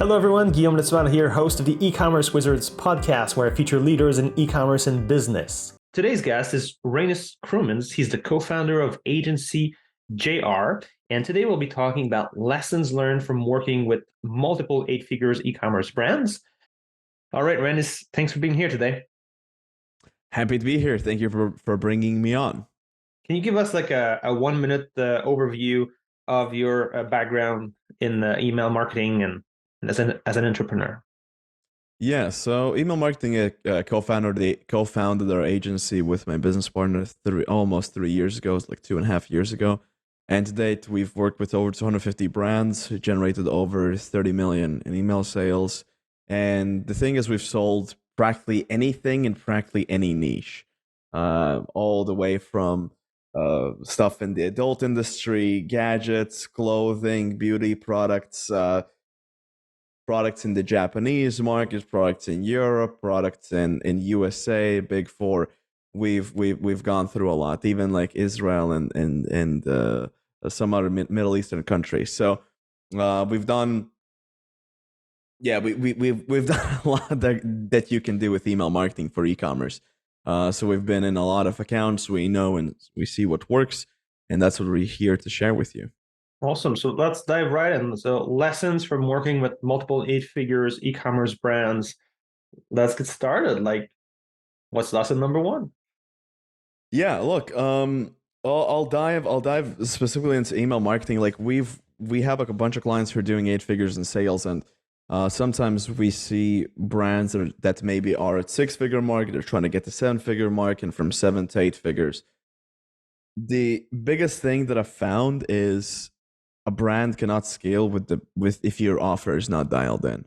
Hello everyone, Guillaume Netsvana here, host of the E-Commerce Wizards podcast, where I feature leaders in e-commerce and business. Today's guest is Reinis Krumins. He's the co-founder of AgencyJR, and today we'll be talking about lessons learned from working with multiple eight-figures e-commerce brands. All right, Reinis, thanks for being here today. Happy to be here. Thank you for bringing me on. Can you give us like a 1 minute overview of your background in email marketing and as an entrepreneur? Yeah, so email marketing, co-founded our agency with my business partner almost 3 years ago. It's like 2.5 years ago. And to date, we've worked with over 250 brands, generated over 30 million in email sales. And the thing is, we've sold practically anything in practically any niche, all the way from stuff in the adult industry, gadgets, clothing, beauty products, products in the Japanese market, products in Europe, products in USA, Big Four. We've gone through a lot, even like Israel and some other Middle Eastern countries. So we've done, we've done a lot that you can do with email marketing for e-commerce. So we've been in a lot of accounts. We know and we see what works, and that's what we're here to share with you. Awesome. So let's dive right in. So lessons from working with multiple eight figures e-commerce brands. Let's get started. Like, what's lesson number one? Yeah, look, I'll dive specifically into email marketing. Like we have like a bunch of clients who are doing 8 figures in sales, and sometimes we see brands that maybe are at 6 figure mark, they're trying to get to 7 figure mark, and from 7 to 8 figures. The biggest thing that I've found is a brand cannot scale with if your offer is not dialed in.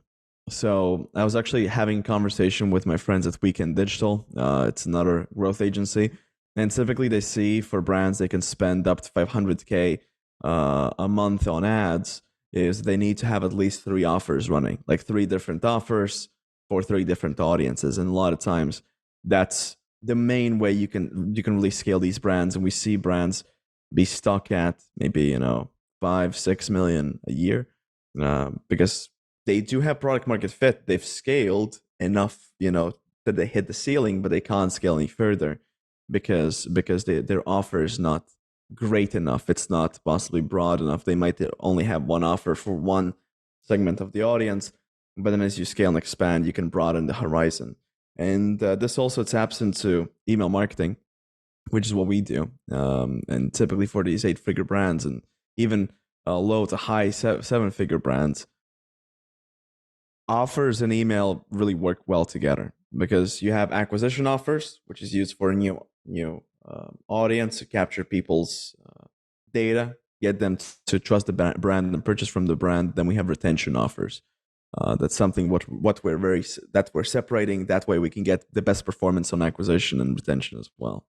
So I was actually having a conversation with my friends at Weekend Digital. It's another growth agency, and typically they see for brands they can spend up to 500K a month on ads. Is they need to have at least 3 offers running, like 3 different offers for 3 different audiences, and a lot of times that's the main way you can really scale these brands. And we see brands be stuck at maybe 5-6 million a year because they do have product market fit. They've scaled enough, that they hit the ceiling, but they can't scale any further because their offer is not great enough. It's not possibly broad enough. They might only have one offer for one segment of the audience, but then as you scale and expand, you can broaden the horizon. And this also taps into email marketing, which is what we do. And typically for these 8-figure brands and even low to high 7-figure brands, offers and email really work well together because you have acquisition offers, which is used for a new audience to capture people's data, get them to trust the brand and purchase from the brand. Then we have retention offers. That's something what we're separating. That way we can get the best performance on acquisition and retention as well.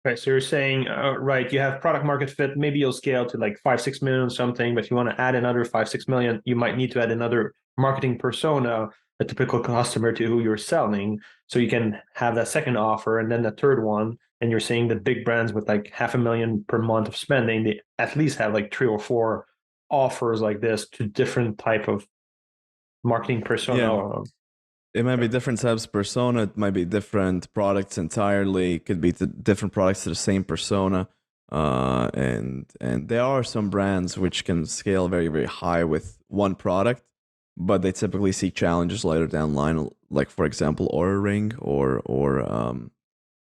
Right. So you're saying, right, you have product market fit. Maybe you'll scale to like 5-6 million or something, but if you want to add another 5-6 million, you might need to add another marketing persona, a typical customer to who you're selling. So you can have that second offer and then the third one. And you're saying that big brands with like 500,000 per month of spending, they at least have like 3 or 4 offers like this to different type of marketing persona. Yeah. It might be different types of persona. It might be different products entirely. It could be different products to the same persona. And there are some brands which can scale very, very high with one product, but they typically see challenges later down the line. Like for example, Aura Ring or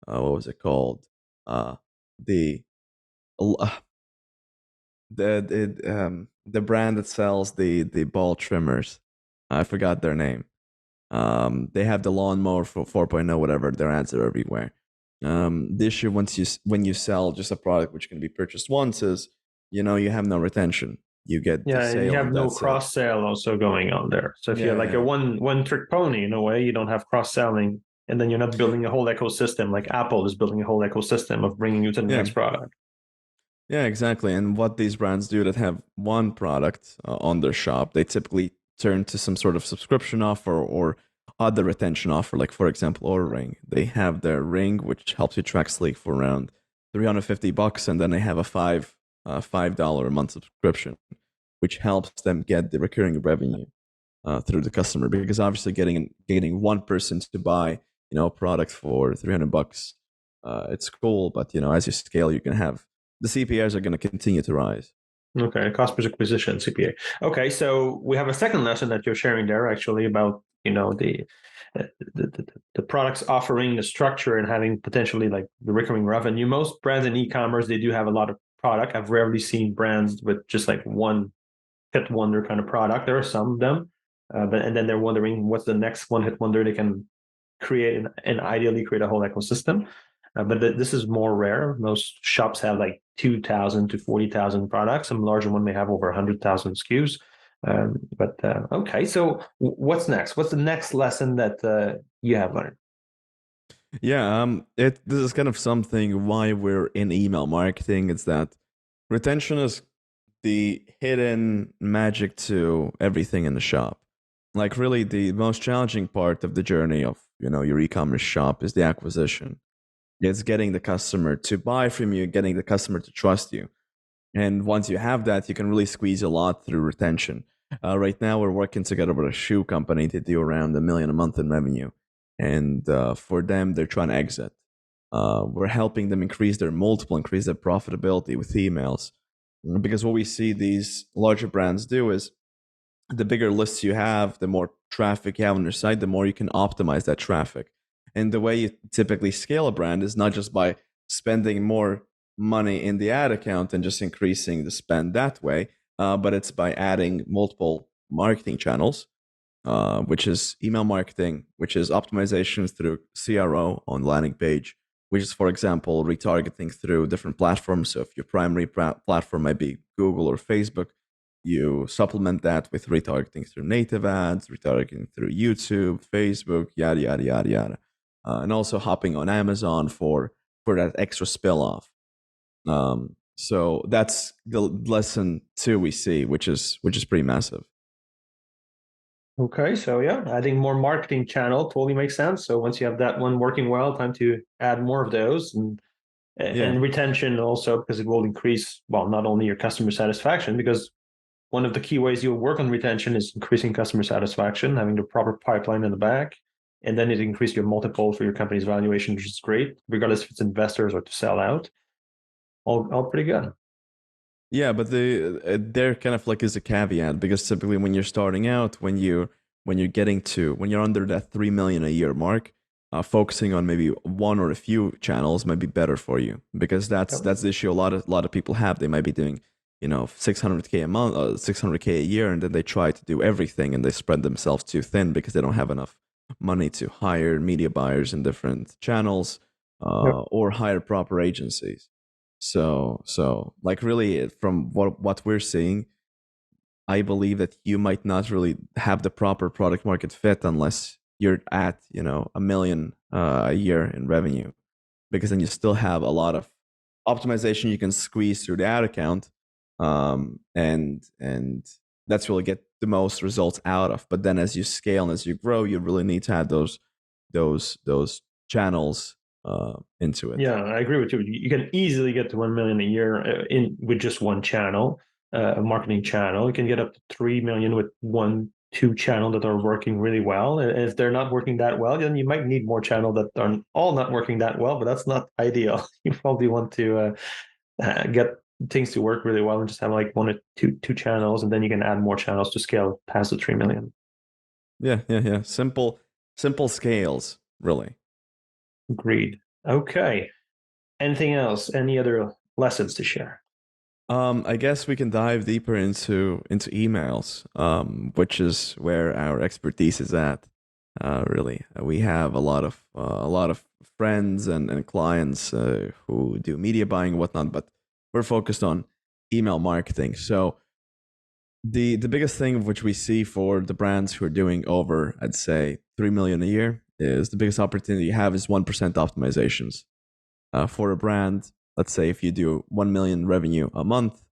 what was it called? The brand that sells the ball trimmers. I forgot their name. They have the lawnmower for 4.0, whatever. Their ads are everywhere. The issue when you sell just a product which can be purchased once is, you have no retention. You get the sale, and you have and no that's cross sale also going on there. So if you're like a one trick pony in a way, you don't have cross selling, and then you're not building a whole ecosystem like Apple is building a whole ecosystem of bringing you to the next product. Yeah, exactly. And what these brands do that have one product on their shop, they typically turn to some sort of subscription offer or other retention offer. Like for example, Aura Ring. They have their ring, which helps you track sleep for around $350, and then they have a $5 a month subscription, which helps them get the recurring revenue. through the customer, because obviously getting one person to buy a product for $300, it's cool, but as you scale, you can have the CPRs are going to continue to rise. Okay, cost per acquisition, CPA. Okay, so we have a second lesson that you're sharing there actually about, the products offering, the structure, and having potentially like the recurring revenue. Most brands in e-commerce, they do have a lot of product. I've rarely seen brands with just like one hit wonder kind of product. There are some of them, and then they're wondering what's the next one hit wonder they can create and ideally create a whole ecosystem. But this is more rare. Most shops have like 2,000 to 40,000 products. Some larger one may have over 100,000 SKUs. Okay, so what's next? What's the next lesson that you have learned? Yeah, this is kind of something why we're in email marketing. It's that retention is the hidden magic to everything in the shop. Like really the most challenging part of the journey of, your e-commerce shop is the acquisition. It's getting the customer to buy from you, getting the customer to trust you. And once you have that, you can really squeeze a lot through retention. Right now, we're working together with a shoe company to do around $1 million a month in revenue. And for them, they're trying to exit. We're helping them increase their multiple, increase their profitability with emails. Because what we see these larger brands do is the bigger lists you have, the more traffic you have on your site, the more you can optimize that traffic. And the way you typically scale a brand is not just by spending more money in the ad account and just increasing the spend that way, but it's by adding multiple marketing channels, which is email marketing, which is optimization through CRO on landing page, which is, for example, retargeting through different platforms. So if your primary platform might be Google or Facebook, you supplement that with retargeting through native ads, retargeting through YouTube, Facebook, yada yada yada yada, and also hopping on Amazon for that extra spill off. So that's the lesson two we see, which is pretty massive. Okay, so yeah, adding more marketing channel totally makes sense. So once you have that one working well, time to add more of those Yeah, and retention also because it will increase, well, not only your customer satisfaction, because one of the key ways you'll work on retention is increasing customer satisfaction, having the proper pipeline in the back, and then it increases your multiple for your company's valuation, which is great, regardless if it's investors or to sell out. All pretty good. yeah, but there kind of like is a caveat, because typically when you're starting out, when you're under that 3 million a year mark, focusing on maybe one or a few channels might be better for you, because Yep. that's the issue a lot of people have. They might be doing 600K a month, 600K a year, and then they try to do everything and they spread themselves too thin because they don't have enough money to hire media buyers in different channels, Yep. or hire proper agencies. So like really from what we're seeing, I believe that you might not really have the proper product market fit unless you're at, 1 million a year in revenue, because then you still have a lot of optimization you can squeeze through the ad account, and that's really get the most results out of. But then as you scale and as you grow, you really need to add those channels into it. Yeah, I agree with you. You can easily get to 1 million a year in with just one channel, a marketing channel. You can get up to 3 million with one, two channel that are working really well. And if they're not working that well, then you might need more channel that are all not working that well. But that's not ideal. You probably want to get things to work really well and just have like one or two channels, and then you can add more channels to scale past the 3 million. Yeah. Simple scales, really. Agreed. Okay. Anything else? Any other lessons to share? I guess we can dive deeper into emails, which is where our expertise is at. Really, we have a lot of friends and clients who do media buying and whatnot, but we're focused on email marketing. So the biggest thing which we see for the brands who are doing over, I'd say, 3 million a year, is the biggest opportunity you have is 1% optimizations. For a brand, let's say if you do 1 million revenue a month,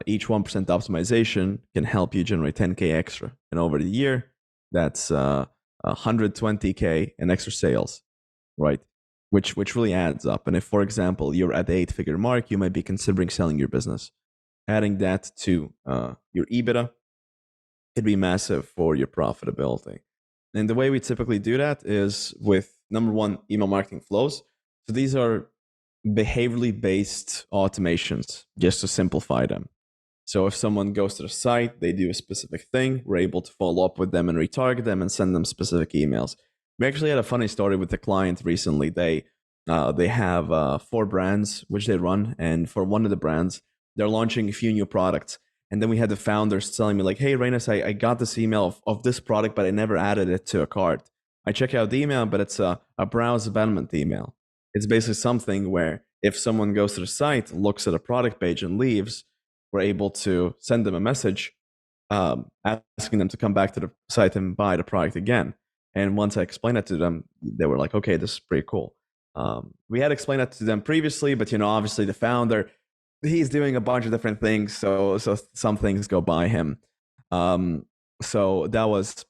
each 1% optimization can help you generate 10K extra. And over the year, that's 120K in extra sales, right? Which really adds up. And if, for example, you're at the 8-figure mark, you might be considering selling your business. Adding that to your EBITDA, could be massive for your profitability. And the way we typically do that is with number one, email marketing flows. So these are behaviorally based automations, just to simplify them. So if someone goes to the site, they do a specific thing, we're able to follow up with them and retarget them and send them specific emails. We actually had a funny story with the client recently. They have 4 brands which they run, and for one of the brands, they're launching a few new products. And then we had the founders telling me like, "Hey, Reinis, I got this email of this product, but I never added it to a cart. I check out the email, but it's a browse abandonment email. It's basically something where if someone goes to the site, looks at a product page and leaves, we're able to send them a message asking them to come back to the site and buy the product again. And once I explained that to them, they were like, okay, this is pretty cool. We had explained that to them previously, but obviously the founder, he's doing a bunch of different things, so some things go by him. So that was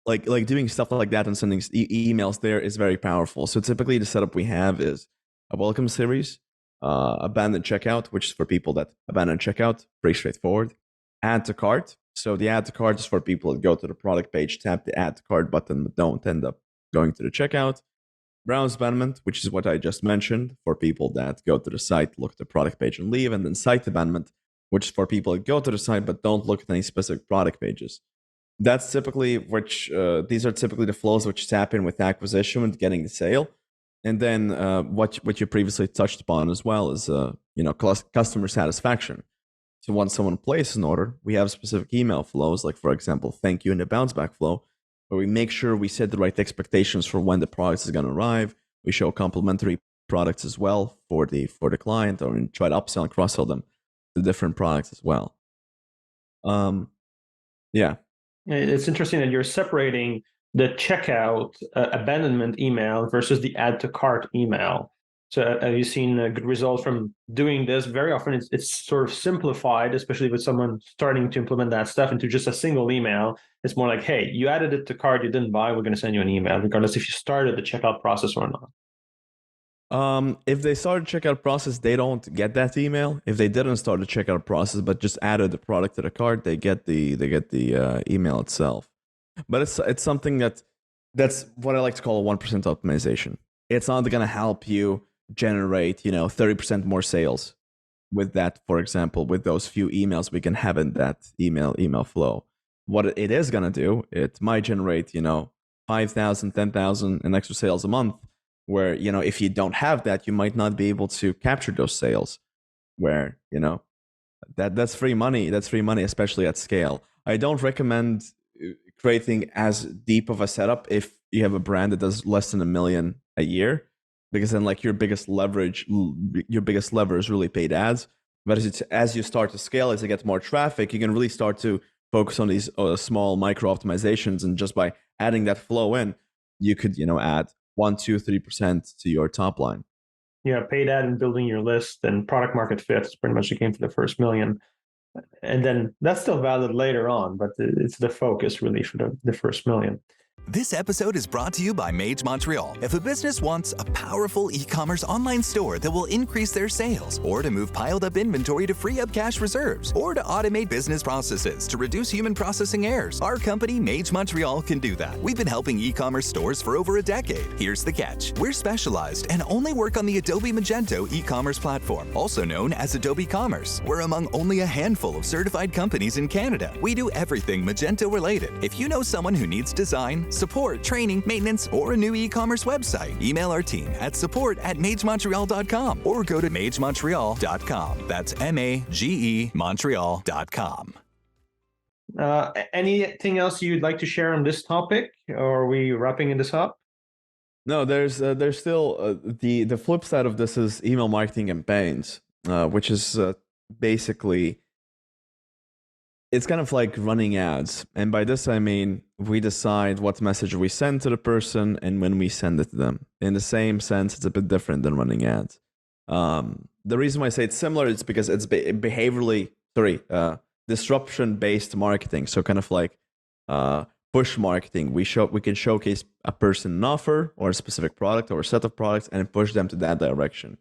like doing stuff like that and sending emails there is very powerful. So typically the setup we have is a welcome series, abandoned checkout, which is for people that abandon checkout, pretty straightforward. Add to cart. So the add to cart is for people that go to the product page, tap the add to cart button, but don't end up going to the checkout. Browse abandonment, which is what I just mentioned, for people that go to the site, look at the product page and leave. And then site abandonment, which is for people that go to the site but don't look at any specific product pages. That's typically these are typically the flows which tap in with acquisition and getting the sale. And then what you previously touched upon as well is customer satisfaction. So once someone places an order, we have specific email flows, like for example, thank you and the bounce back flow, where we make sure we set the right expectations for when the product is going to arrive. We show complementary products as well for the client, or try to upsell and cross sell them to different products as well. Yeah. It's interesting that you're separating the checkout abandonment email versus the add to cart email. So have you seen a good result from doing this? Very often it's sort of simplified, especially with someone starting to implement that stuff into just a single email. It's more like, hey, you added it to cart, you didn't buy, we're going to send you an email, regardless if you started the checkout process or not. If they started the checkout process, they don't get that email. If they didn't start the checkout process but just added the product to the cart, they get the email itself. But it's something that's what I like to call a 1% optimization. It's not going to help you generate 30% more sales with that. For example, with those few emails we can have in that email flow, what it is going to do, it might generate 5,000 10,000 in extra sales a month, where if you don't have that, you might not be able to capture those sales, where that's free money, especially at scale. I don't recommend creating as deep of a setup if you have a brand that does less than $1 million a year, because then your biggest lever is really paid ads. But as you start to scale, as you get more traffic, you can really start to focus on these small micro optimizations, and just by adding that flow in, you could add 1, 2, 3% to your top line. Yeah, paid ad and building your list and product market fit is pretty much the game for the first $1 million. And then that's still valid later on, but it's the focus really for the first $1 million. This episode is brought to you by MageMontreal. If a business wants a powerful e-commerce online store that will increase their sales, or to move piled up inventory to free up cash reserves, or to automate business processes to reduce human processing errors, our company, MageMontreal, can do that. We've been helping e-commerce stores for over a decade. Here's the catch. We're specialized and only work on the Adobe Magento e-commerce platform, also known as Adobe Commerce. We're among only a handful of certified companies in Canada. We do everything Magento related. If you know someone who needs design, support, training, maintenance, or a new e-commerce website, email our team at support@MageMontreal.com or go to MageMontreal.com. That's MAGE Montreal.com. Anything else you'd like to share on this topic, or are we wrapping this up? No, there's still the flip side of this is email marketing campaigns, which is basically, it's kind of like running ads. And by this, I mean, we decide what message we send to the person and when we send it to them. In the same sense, it's a bit different than running ads. The reason why I say it's similar is because it's disruption-based marketing. So kind of like push marketing. We can showcase a person an offer or a specific product or a set of products and push them to that direction.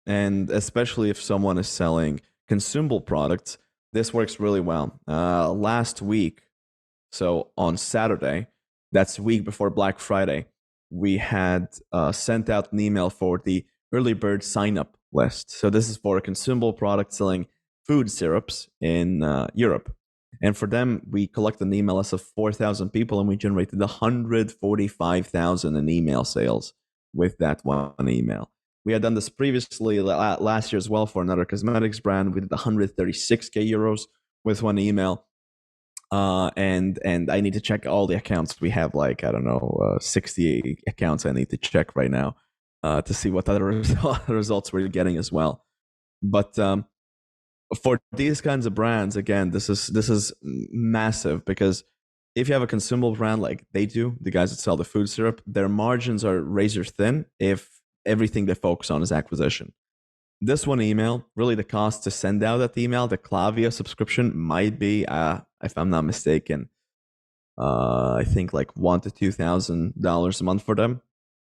And especially if someone is selling consumable products, this works really well. Last week, so on Saturday, that's the week before Black Friday, we had sent out an email for the early bird sign up list. So this is for a consumable product selling food syrups in Europe. And for them, we collected an email list of 4,000 people, and we generated 145,000 in email sales with that one email. We had done this previously last year as well for another cosmetics brand. We did 136k euros with one email. And I need to check all the accounts. We have like, I don't know, 60 accounts I need to check right now to see what other results we're getting as well. But for these kinds of brands, again, this is massive, because if you have a consumable brand like they do, the guys that sell the food syrup, their margins are razor thin if everything they focus on is acquisition. This one email, really the cost to send out that email, the Klaviyo subscription might be, if I'm not mistaken, I think like $1,000 to $2,000 a month for them.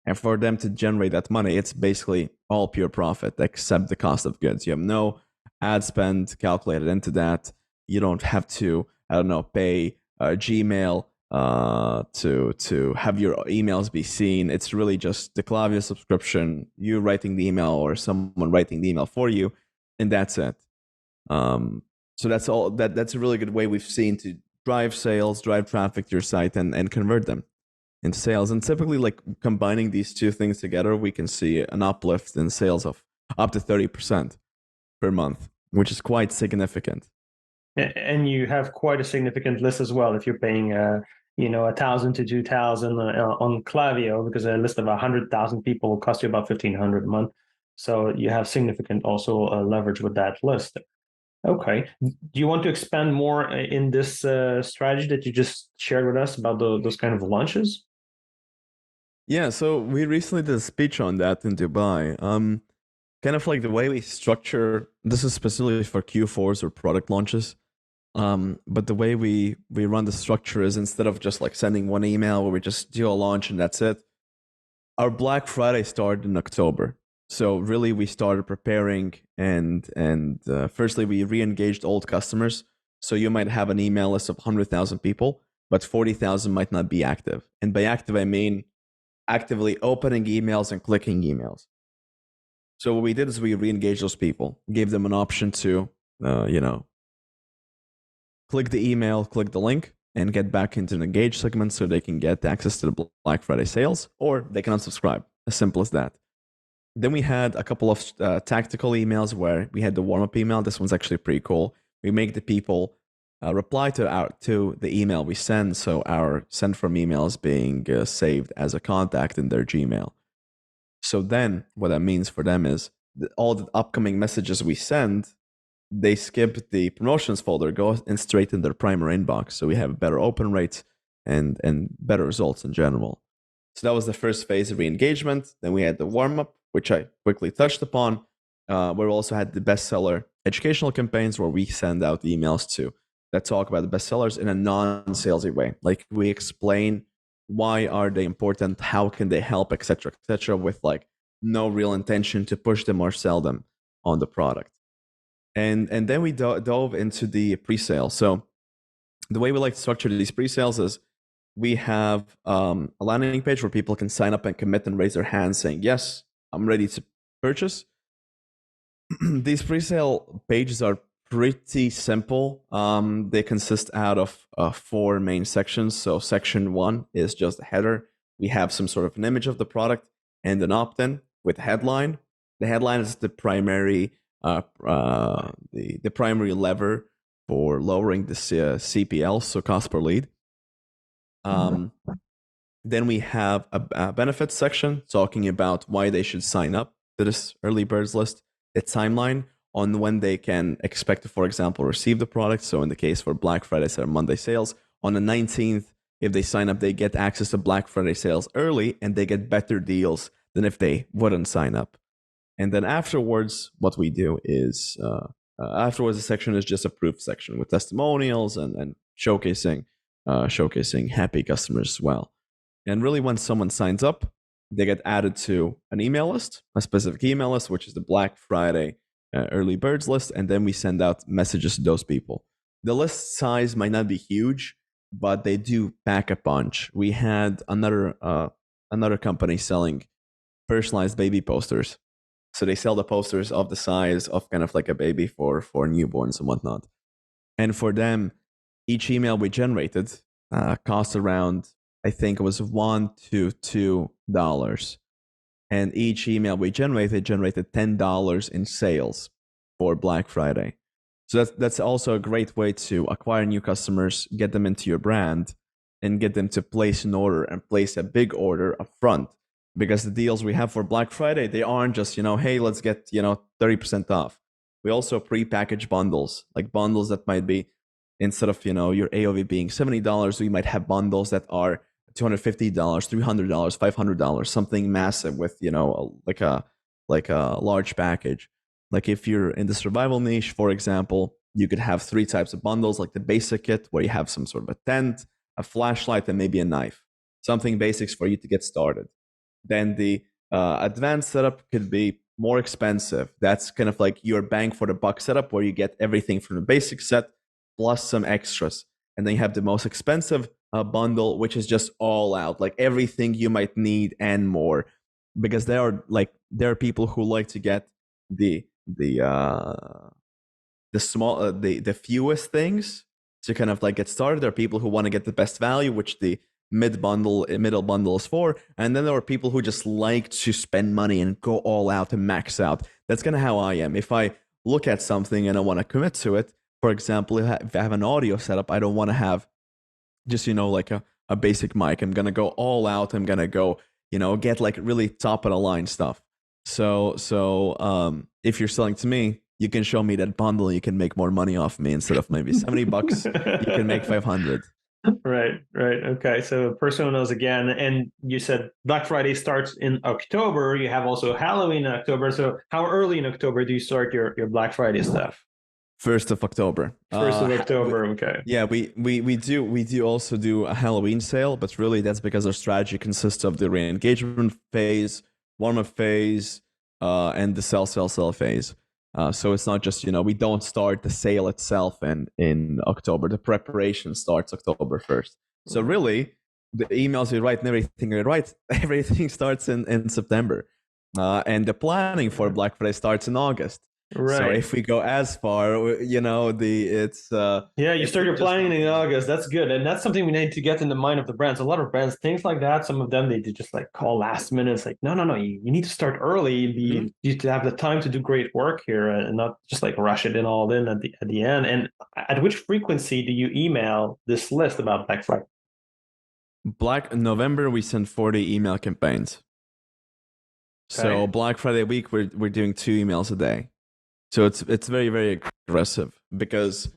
And for them to generate that money, it's basically all pure profit except the cost of goods. You have no ad spend calculated into that. You don't have to, I don't know, pay Gmail to have your emails be seen. It's really just the Klaviyo subscription, you writing the email or someone writing the email for you, and that's it. So that's all. That's a really good way we've seen to drive sales, drive traffic to your site, and convert them into sales. And typically, like combining these two things together, we can see an uplift in sales of up to 30% per month, which is quite significant. And you have quite a significant list as well if you're paying 1,000 to 2,000 on Klaviyo, because a list of 100,000 people will cost you about 1,500 a month. So you have significant also leverage with that list. Okay. Do you want to expand more in this strategy that you just shared with us about those kind of launches? Yeah, so we recently did a speech on that in Dubai. Kind of like the way we structure, this is specifically for Q4s or product launches. But the way we run the structure is, instead of just like sending one email where we just do a launch and that's it, our Black Friday started in October. So really we started preparing and firstly we re-engaged old customers. So you might have an email list of 100,000 people, but 40,000 might not be active. And by active, I mean actively opening emails and clicking emails. So what we did is we re-engaged those people, gave them an option to, click the email, click the link, and get back into an engaged segment so they can get access to the Black Friday sales, or they can unsubscribe. As simple as that. Then we had a couple of tactical emails where we had the warm-up email. This one's actually pretty cool. We make the people reply to the email we send, so our send from email is being saved as a contact in their Gmail. So then what that means for them is all the upcoming messages we send, they skip the promotions folder, go and straight in their primary inbox. So we have better open rates and better results in general. So that was the first phase of re-engagement. Then we had the warm-up, which I quickly touched upon. We also had the bestseller educational campaigns where we send out emails that talk about the bestsellers in a non-salesy way. Like we explain why are they important, how can they help, etc., with like no real intention to push them or sell them on the product. And then we dove into the pre-sale. So the way we like to structure these pre-sales is we have a landing page where people can sign up and commit and raise their hands saying, yes, I'm ready to purchase. These pre-sale pages are pretty simple. They consist out of 4 main sections. So section 1 is just a header. We have some sort of an image of the product and an opt-in with a headline. The headline is the primary the primary lever for lowering the CPL, so cost per lead. Then we have a benefits section talking about why they should sign up to this early birds list, a timeline on when they can expect to, for example, receive the product. So in the case for Black Friday or Monday sales, on the 19th, if they sign up, they get access to Black Friday sales early and they get better deals than if they wouldn't sign up. And then afterwards, what we do is, afterwards, the section is just a proof section with testimonials and showcasing happy customers as well. And really, when someone signs up, they get added to an email list, a specific email list, which is the Black Friday early birds list, and then we send out messages to those people. The list size might not be huge, but they do pack a punch. We had another company selling personalized baby posters. So they sell the posters of the size of kind of like a baby for newborns and whatnot. And for them, each email we generated cost around, I think it was $1 to $2. And each email we generated $10 in sales for Black Friday. So that's also a great way to acquire new customers, get them into your brand, and get them to place an order and place a big order up front. Because the deals we have for Black Friday, they aren't just, hey, let's get, 30% off. We also pre-package bundles, like bundles that might be, instead of, your AOV being $70, we might have bundles that are $250, $300, $500, something massive with, like a large package. Like if you're in the survival niche, for example, you could have 3 types of bundles, like the basic kit where you have some sort of a tent, a flashlight, and maybe a knife, something basics for you to get started. Then the advanced setup could be more expensive. That's kind of like your bang for the buck setup where you get everything from the basic set plus some extras. And then you have the most expensive bundle, which is just all out, like everything you might need and more. Because there are people who like to get the small the fewest things to kind of like get started. There are people who want to get the best value, which the middle bundle is for, and then there are people who just like to spend money and go all out and max out. That's kind of how I am. If I look at something and I want to commit to it, for example, if I have an audio setup, I don't want to have just like a basic mic. I'm gonna go all out. I'm gonna go get like really top of the line stuff. So if you're selling to me, you can show me that bundle, you can make more money off me. Instead of maybe $70, you can make 500. Right. Okay. So personas again, and you said Black Friday starts in October. You have also Halloween in October. So how early in October do you start your Black Friday stuff? 1st of October. 1st of October. Okay. Yeah, we do also do a Halloween sale, but really that's because our strategy consists of the re-engagement phase, warm-up phase, and the sell phase. So it's not just, we don't start the sale itself in October. The preparation starts October 1st. So really, the emails you write and everything starts in September. And the planning for Black Friday starts in August. Right. So if we go as far, you start your planning in August. That's good, and that's something we need to get in the mind of the brands. A lot of brands, things like that. Some of them they just like call last minute. It's like no. You need to start early. You need to have the time to do great work here, and not just like rush it all in at the end. And at which frequency do you email this list about Black Friday? November, we send 40 email campaigns. Okay. So Black Friday week, we're doing 2 emails a day. So it's very, very aggressive because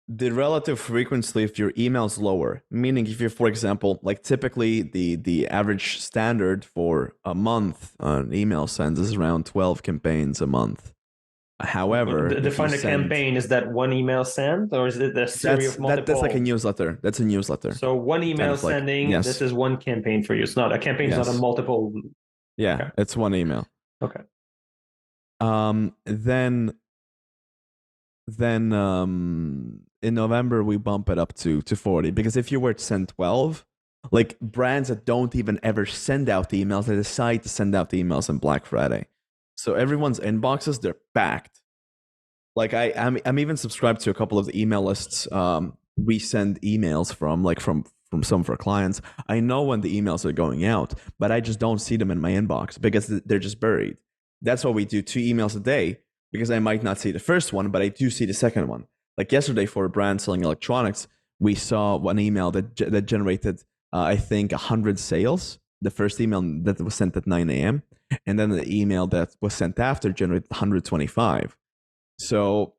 the relative frequency of your email is lower. Meaning if you're, for example, like typically the average standard for a month on email sends is around 12 campaigns a month. However, define a campaign. Is that one email sent, or is it a series of multiple? That's like a newsletter. That's a newsletter. So one email sending. Yes. This is one campaign for you. It's not a campaign. Yes. It's not a multiple. Yeah, okay. It's one email. Okay. Then in November we bump it up to 40, because if you were to send 12, like brands that don't even ever send out emails, they decide to send out emails on Black Friday. So everyone's inboxes, they're packed. Like I'm even subscribed to a couple of the email lists. We send emails from some of our clients. I know when the emails are going out, but I just don't see them in my inbox because they're just buried. That's why we do 2 emails a day, because I might not see the first one, but I do see the second one. Like yesterday for a brand selling electronics, we saw one email that generated, I think, 100 sales. The first email that was sent at 9 a.m. And then the email that was sent after generated 125. So,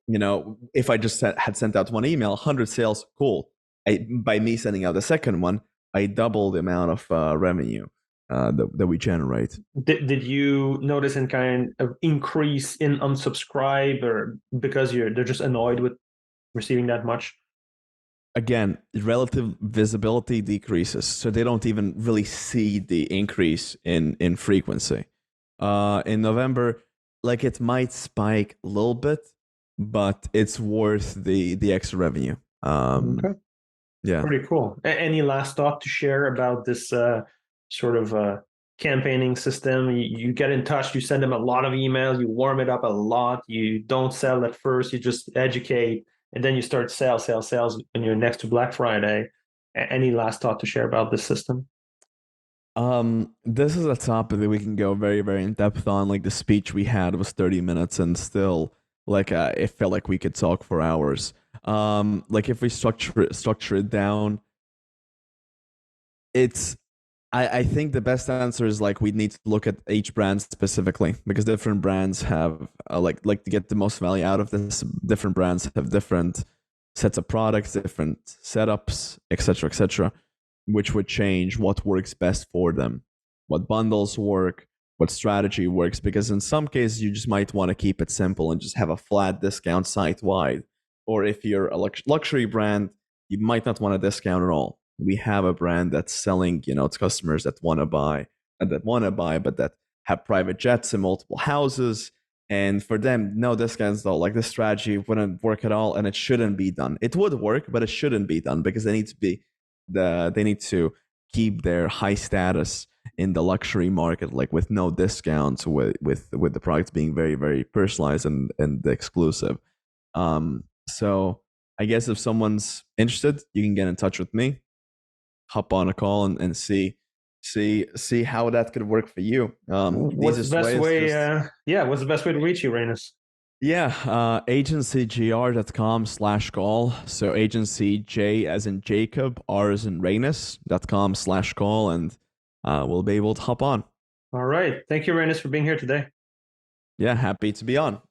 if I just had sent out one email, 100 sales, cool. By me sending out the second one, I doubled the amount of revenue that we generate. Did you notice any kind of increase in unsubscribe, or because they're just annoyed with receiving that much? Again, relative visibility decreases, so they don't even really see the increase in frequency. In November, like it might spike a little bit, but it's worth the extra revenue. Okay. Yeah. Pretty cool. Any last thought to share about this sort of campaigning system? You get in touch, you send them a lot of emails, you warm it up a lot, you don't sell at first, you just educate, and then you start sales when you're next to Black Friday. Any last thought to share about this system? This is a topic that we can go very, very in depth on. Like the speech we had was 30 minutes, and still, like, it felt like we could talk for hours. Like if we structure it down, it's I think the best answer is like we need to look at each brand specifically, because different brands have like to get the most value out of this. Different brands have different sets of products, different setups, etc., which would change what works best for them, what bundles work, what strategy works. Because in some cases, you just might want to keep it simple and just have a flat discount site wide. Or if you're a luxury brand, you might not want a discount at all. We have a brand that's selling, its customers that want to buy, but that have private jets in multiple houses. And for them, no discounts though. Like this strategy wouldn't work at all, and it shouldn't be done. It would work, but it shouldn't be done because they need to keep their high status in the luxury market, like with no discounts, with the products being very, very personalized and exclusive. So I guess if someone's interested, you can get in touch with me, hop on a call and see how that could work for you. What's the best way? What's the best way to reach you, Reinis? Yeah, AgencyJR.com/call. So AgencyJ as in Jacob, R as in Reinis.com/call, and we'll be able to hop on. All right. Thank you, Reinis, for being here today. Yeah, happy to be on.